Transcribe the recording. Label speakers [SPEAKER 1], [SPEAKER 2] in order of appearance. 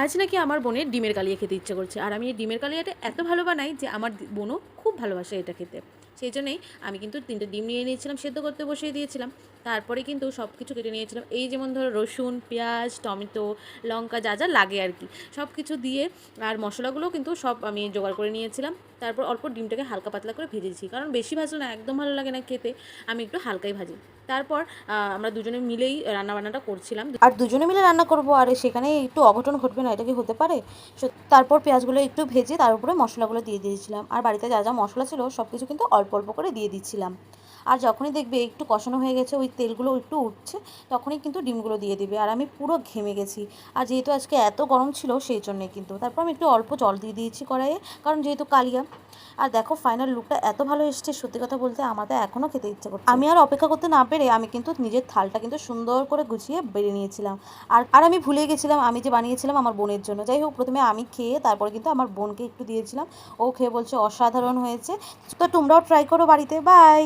[SPEAKER 1] আজ নাকি আমার বোনের ডিমের কালিয়া খেতে ইচ্ছে করছে, আর আমি এই ডিমের কালিয়াটা এত ভালো বানাই যে আমার বোনও খুব ভালোবাসে এটা খেতে। সেই জন্যই আমি কিন্তু 3টে ডিম নিয়ে নিয়েছিলাম, সেদ্ধ করতে বসিয়ে দিয়েছিলাম। তারপরে কিন্তু সব কিছু কেটে নিয়েছিলাম, এই যেমন ধরো রসুন, পেঁয়াজ, টমেটো, লঙ্কা, যা যা লাগে আর কি সব কিছু দিয়ে। আর মশলাগুলোও কিন্তু সব আমি জোগাড় করে নিয়েছিলাম। তারপর অল্প ডিমটাকে হালকা পাতলা করে ভেজেছি, কারণ বেশি ভাজলে না একদম ভালো লাগে না খেতে, আমি একটু হালকাই ভাজি। তারপর আমরা দুজনে মিলেই রান্নাবান্নাটা করছিলাম,
[SPEAKER 2] আর দুজনে মিলে রান্না করব, আর সেখানে একটু অঘটন ঘটবে না, এটা কি হতে পারে? তারপর পেঁয়াজগুলো একটু ভেজে তার উপরে মশলাগুলো দিয়ে দিয়েছিলাম, আর বাড়িতে যা যা মশলা ছিল সব কিছু কিন্তু অল্প অল্প করে দিয়ে দিচ্ছিলাম। আর যখনই দেখবে একটু কষানো হয়ে গেছে, ওই তেলগুলো একটু উঠছে, তখনই কিন্তু ডিমগুলো দিয়ে দিবে। আর আমি পুরো ঘেমে গেছি, আর যেহেতু আজকে এত গরম ছিল সেই জন্যে কিন্তু তারপর আমি একটু অল্প জল দিয়ে দিয়েছি কড়াইয়ে, কারণ যেহেতু কালিয়া। আর দেখো ফাইনাল লুকটা এত ভালো এসেছে, সত্যি কথা বলতে আমাদের এখনও খেতে ইচ্ছে করছে। আমি আর অপেক্ষা করতে না পেরে আমি কিন্তু নিজের থালটা কিন্তু সুন্দর করে গুছিয়ে বেড়ে নিয়েছিলাম। আর আমি ভুলে গেছিলাম আমি যে বানিয়েছিলাম আমার বোনের জন্য। যাই হোক, প্রথমে আমি খেয়ে তারপরে কিন্তু আমার বোনকে একটু দিয়েছিলাম। ও খেয়ে বলছে অসাধারণ হয়েছে। তো তোমরাও ট্রাই করো বাড়িতে। বাই।